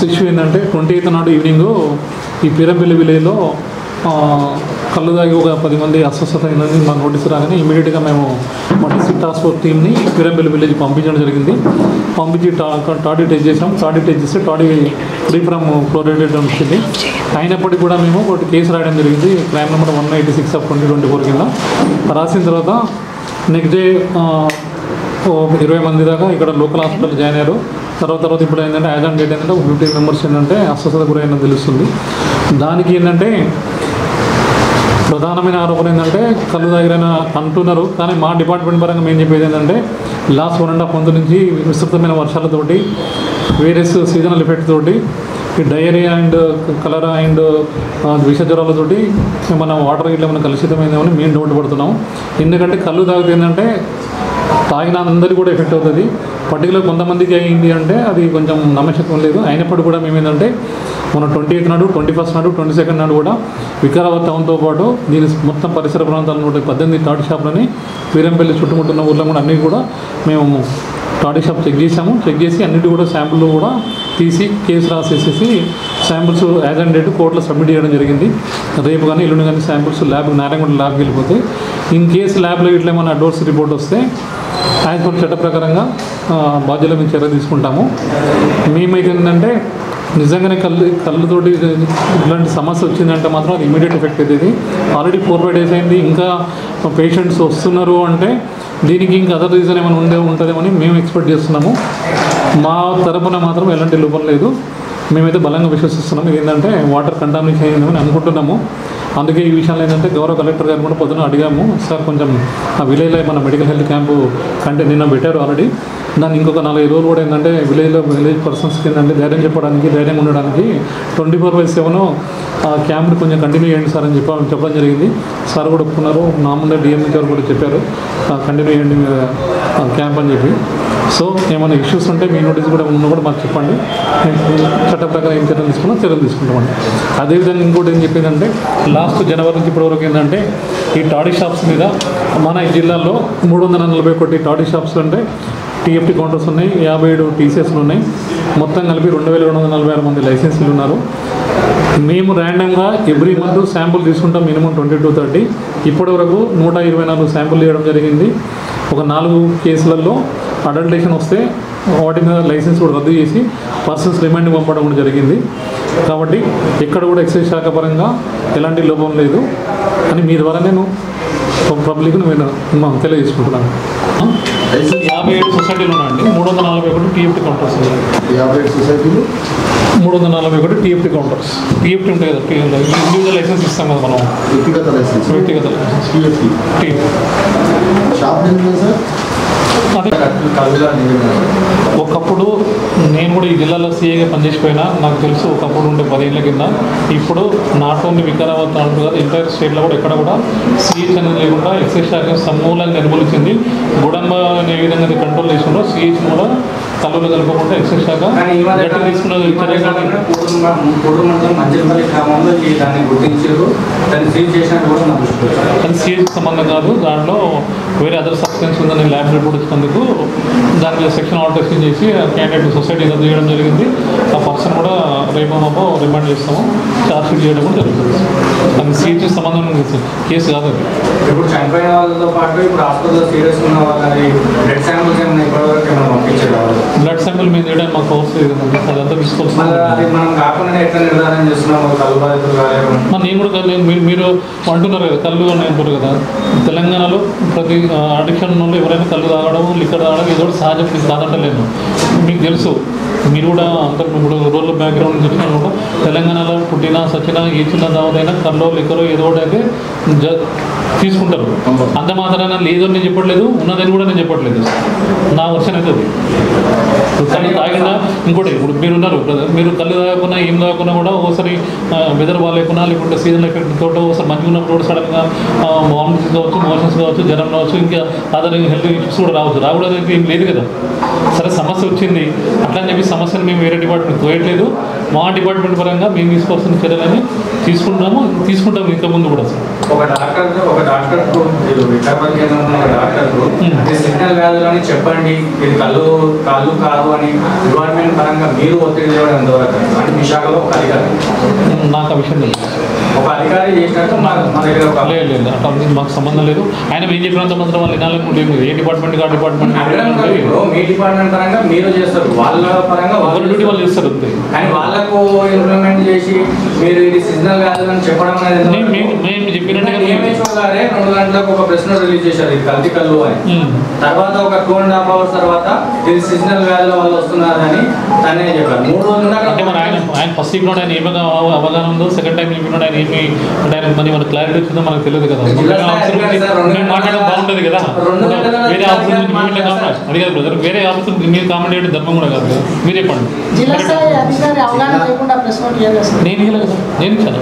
Issue ఏంటంటే 28th నాడు evening ఈ పీరంపల్లి విలేజ్లో కళ్ళు తాగి ఒక 10 మంది అస్వస్థత అయిందని మాకు నోటీస్ రాగానే ఇమీడియట్గా మేము మా డిస్ట్రిక్ట్ టాస్క్ ఫోర్స్ టీమ్ని పీరంపల్లి విలేజ్ పంపించడం జరిగింది. పంపించి టాడీ టెస్ట్ చేసాం. టాడీ టెస్ట్ చేస్తే టాడీ ఫ్రీ ఫ్రమ్ ఫ్లోరైడెడ్ వచ్చింది. అయినప్పటికీ కూడా మేము ఒకటి కేసు రాయడం జరిగింది, క్రైమ్ నెంబర్ 186 ఆఫ్ 2024 కింద రాసిన తర్వాత నెక్స్ట్ డే 20 మంది దాకా ఇక్కడ లోకల్ హాస్పిటల్ జాయిన్ అయ్యారు. తర్వాత ఇప్పుడు ఏంటంటే యాజ్ ఆన్ డేట్ ఏంటంటే 15 మెంబర్స్ ఏంటంటే అస్వస్థత గురైందని తెలుస్తుంది. దానికి ఏంటంటే ప్రధానమైన ఆరోపణ ఏంటంటే కళ్ళు తాగిరని అంటున్నారు. కానీ మా డిపార్ట్మెంట్ పరంగా మేము చెప్పేది ఏంటంటే లాస్ట్ 1.5 month నుంచి విస్తృతమైన వర్షాలతోటి వేరియస్ సీజనల్ ఎఫెక్ట్ తోటి ఈ డయేరియా అండ్ కలరా అండ్ విష జ్వరాలతోటి మన వాటర్ ఇట్లా మన కలుషితమైందేమని మేము డౌట్ పడుతున్నాము. ఎందుకంటే కళ్ళు తాగితే ఏంటంటే తాగిన అందరికీ కూడా ఎఫెక్ట్ అవుతుంది. పర్టికులర్ కొంతమందికి అయింది అంటే అది కొంచెం నమ్మశక్యం లేదు. అయినప్పటికీ కూడా మేము ఏంటంటే మన 28th నాడు 21st నాడు 22nd నాడు కూడా వికారాబాద్ టౌన్తో పాటు దీని మొత్తం పరిసర ప్రాంతాలను 18 టాడీ షాపులని పీరంపల్లి చుట్టుముట్టున్న ఊళ్ళో కూడా అన్నీ కూడా మేము టాడీ షాప్ చెక్ చేసాము. చెక్ చేసి అన్నిటి కూడా శాంపుల్ కూడా తీసి కేసు రాసేసేసి శాంపుల్స్ యాజ్ అండ్ డేట్ కోర్టులో సబ్మిట్ చేయడం జరిగింది. రేపు కానీ ఎల్లుండి కానీ శాంపుల్స్ నారాయణగూడ ల్యాబ్కి వెళ్ళిపోతే ఇన్ కేసు ల్యాబ్లో ఇట్లా ఏమైనా అడ్వర్స్ రిపోర్ట్ వస్తే యాజ్ పర్ చట్ట ప్రకారంగా బాధ్యుల మీద చర్య తీసుకుంటాము. మేమైతే ఏంటంటే నిజంగానే కళ్ళతోటి ఇలాంటి సమస్య వచ్చిందంటే మాత్రం అది ఇమీడియట్ ఎఫెక్ట్ అవుతుంది. ఆల్రెడీ 4-5 days అయింది, ఇంకా పేషెంట్స్ వస్తున్నారు అంటే దీనికి ఇంకా అదర్ రీజన్ ఏమైనా ఉంటుందేమని మేము ఎక్స్పెక్ట్ చేస్తున్నాము. మా తరపున మాత్రం ఎలాంటి లోపం లేదు. మేమైతే బలంగా విశ్వసిస్తున్నాము. ఏంటంటే వాటర్ కంటామినేషన్ అయిందని అనుకుంటున్నాము. అందుకే ఈ విషయంలో ఏంటంటే గౌరవ కలెక్టర్ గారు కూడా పొద్దున అడిగాము, సార్ కొంచెం ఆ విలేజ్లో మన మెడికల్ హెల్త్ క్యాంపు అంటే నిన్న పెట్టారు ఆల్రెడీ, దాన్ని ఇంకొక 4-5 రోజులు కూడా ఏంటంటే విలేజ్ పర్సన్స్కి ఏంటంటే ధైర్యం చెప్పడానికి ధైర్యం ఉండడానికి 24/7 ఆ క్యాంప్ని కొంచెం కంటిన్యూ చేయండి సార్ అని చెప్పడం జరిగింది. సార్ కూడా ఒప్పుకున్నారు. నా ముందే డిఎంఈ గారు కూడా చెప్పారు కంటిన్యూ చేయండి క్యాంప్ అని చెప్పి. సో ఏమైనా ఇష్యూస్ ఉంటే మీ నోటీస్ కూడా ఉన్నా కూడా మాకు చెప్పండి, చట్ట ప్రకారం ఏం చర్యలు తీసుకుంటామండి. అదేవిధంగా ఇంకోటి ఏం చెప్పిందంటే లాస్ట్ జనవరి నుంచి ఇప్పటివరకు ఏంటంటే ఈ టాడీ షాప్స్ మీద మన ఈ జిల్లాలో 341 టాడీ షాప్స్ అంటే టీఎఫ్టీ కౌంటర్స్ ఉన్నాయి, 57 టీసీఎస్లు ఉన్నాయి. మొత్తం కలిపి 2246 మంది లైసెన్సులు ఉన్నారు. మేము ర్యాండమ్గా ఎవ్రీ మంత్ శాంపుల్ తీసుకుంటాం, మినిమం 20-30. ఇప్పటి వరకు 124 శాంపుల్ ఇవ్వడం జరిగింది. ఒక 4 కేసులలో అడల్టేషన్ వస్తే వాటి మీద లైసెన్స్ కూడా రద్దు చేసి పర్సన్స్ రిమాండ్ పంపడం కూడా జరిగింది. కాబట్టి ఎక్కడ కూడా ఎక్సైజ్ శాఖ పరంగా ఎలాంటి లోపం లేదు అని మీ ద్వారా నేను పబ్లిక్ను నేను తెలియజేసుకుంటున్నాను. 57 సొసైటీలు ఉన్నాయండి, 341 టీఎఫ్టీ కౌంటర్స్ ఉన్నాయి. 57 సొసైటీలు 341 టీఎఫ్టీ కౌంటర్స్. టీఎఫ్టీ ఉంటాయి కదా, ఇండివిజువల్ లైసెన్స్ ఇస్తాం కదా మనం, వ్యక్తిగత లైసెన్స్ టీఎఫ్టీ షాప్ సార్. ఒకప్పుడు నేను కూడా ఈ జిల్లాలో సీఏగా పనిచేసిపోయినా నాకు తెలుసు. ఒకప్పుడు ఉండే 10 ఏళ్ల కింద. ఇప్పుడు నాట్ ఓన్లీ వికారాబాద్ అంటూ కాదు, ఎంటైర్ స్టేట్లో కూడా ఎక్కడ కూడా సిహెచ్ అనేది లేకుండా ఎక్సైజ్ శాఖ సమూలంగా నిర్మూలించింది. గుడంబ ఏ విధంగా కంట్రోల్ చేసిందో సిహెచ్ కూడా కళ్ళలో కలపకుండా ఎక్సైజ్ శాఖ తీసుకున్న కానీ సిహెచ్ సంబంధం కాదు. దాంట్లో వేరే అదర్ సబ్స్టెన్స్ ఉందని ల్యాబ్ రిపోర్ట్ ఇచ్చినందుకు దాని మీద సెక్షన్ ఆల్టరేషన్ చేసి క్యాండిడేట్ సొసైటీ రద్దు చేయడం జరిగింది. ఆ పర్సన్ కూడా రేపు మాపో రిమాండ్ చేస్తాము, ఛార్జ్ షీట్ చేయడం కూడా జరుగుతుంది. అది సిహెచ్ సంబంధం కేసు కాదు. అది ఇప్పుడు చనిపోయిన వాళ్ళతో పాటు ఇప్పుడు హాస్పిటల్లో సీరియస్ ఉన్న వాళ్ళని బ్లడ్ శాంపుల్స్ ఏమైనా ఇప్పటివరకు ఏమైనా పంపించారు? బ్లడ్ శాంపుల్ మీద చేయడానికి మాకు కోర్స్ లేదండి, అదంతా తీసుకోవాల్సి. అది మనం కాకుండా ఎట్లా నిర్ధారణ చేస్తున్నాము? కళ్ళు బాధితులు కాలేదు నేను కూడా మీరు అంటున్నారు కదా కళ్ళు అని అంటారు కదా. తెలంగాణలో ప్రతి అడిక్షన్ నుండి ఎవరైనా కళ్ళు తాగడం లిక్కర్ తాగడం ఏదో సహజం, కాదంటలేదు. మీకు తెలుసు, మీరు కూడా అందరు ఇప్పుడు రూరల్ బ్యాక్గ్రౌండ్ నుంచి వచ్చినా కూడా తెలంగాణలో పుట్టినా సచ్చినా ఏ చిన్న దావదైనా కల్లో లిక్కరో ఏదో ఒకటి అయితే తీసుకుంటారు. అంత మాత్రాన లేదో నేను చెప్పట్లేదు, ఉన్నదని కూడా నేను చెప్పట్లేదు. నా వర్షన్ అయితే అది కళ్ళు తాగినా ఇంకోటి ఇప్పుడు మీరున్నారు మీరు కళ్ళు తాగకుండా ఏం తాగకుండా కూడా ఒకసారి వెదర్ బాగాలేకున్నా లేకుంటే సీజన్ ఎఫెక్ట్ తోట ఒకసారి మంచిగా ఉన్నప్పుడు కూడా సడన్గా వామిటింగ్స్ కావచ్చు, మోషన్స్ కావచ్చు, జ్వరం కావచ్చు, ఇంకా అదర్ హెల్త్ ఇష్యూస్ కూడా రావడానికి ఏం లేదు కదా. సరే సమస్య వచ్చింది అట్లా అని చెప్పి సమస్యను మేము వేరే డిపార్ట్మెంట్ తోయట్లేదు. మా డిపార్ట్మెంట్ పరంగా మేము తీసుకోవాల్సిన చర్యలని తీసుకుంటాము ఇంకా ముందు కూడా సార్. ఒక డాక్టర్కు మీరు వికారాబాద్ కేంద్రంలో ఉన్న డాక్టర్కు ఇది సిగ్నల్ వ్యాధులని చెప్పండి, ఇది కాళ్ళు కాదు అని డిపార్ట్మెంట్ పరంగా మీరు ఒత్తిడి చేయడం ఎంతవరకు? అంటే మీ శాఖలో ఒక అధికారి, నాకు ఆ విషయం లేదు. ఒక అధికారి చేసినట్టు మా దగ్గర ఒక లేదు అట్లా మాకు సంబంధం లేదు. ఆయన ఏం చెప్పినంత మాత్రం వాళ్ళు వినాలనుకుంటే ఏం లేదు. ఏ డిపార్ట్మెంట్ ఆ డిపార్ట్మెంట్ మీ డిపార్ట్మెంట్ పరంగా మీరు చేస్తారు, వాళ్ళ పరంగా వాళ్ళ డ్యూటీ వాళ్ళు చేస్తారు అంతే. కానీ వాళ్ళకు ఇంప్లిమెంట్ చేసి మీరు ఇది సిగ్నల్ వ్యాధులని చెప్పడం అనేది మేము చెప్పినట్టుగా DMHO గారే 2 గంటలకు ఒక ప్రెస్ నోట్ రిలీజ్ చేశారు ఇది కల్తీ కళ్ళు అని. తర్వాత ఒక 2.5 hours తర్వాత ఇది సిగ్నల్ వ్యాధుల వల్ల వస్తున్నదని తనే చెప్పారు. 3 రోజులు అంటే మరి ఆయన ఫస్ట్ చెప్పినప్పుడు ఆయన ఏమైనా అవగాహన ఉందో, సెకండ్ టైం చెప్పినప్పుడు ఆయన ఏమి అంటే ఆయన మరి మన క్లారిటీ వచ్చిందో మనకు తెలియదు కదా. మేము మాట్లాడడం బాగుంటుంది కదా. వేరే ఆఫీసర్ నుంచి మేము ఇట్లా కామెంట్ అది కాదు బ్రదర్, వేరే ఆఫీసర్ మీరు కామెంట్ చేయడం ధర్మం కూడా కాదు కదా. మీరు చెప్పండి. జిల్లా స్థాయి అధికారి అవగాహన లేకుండా ప్రెస్ నోట్ చేయాలి. నేను ఇవ్వలేదు కదా, నేను ఇచ్చాను.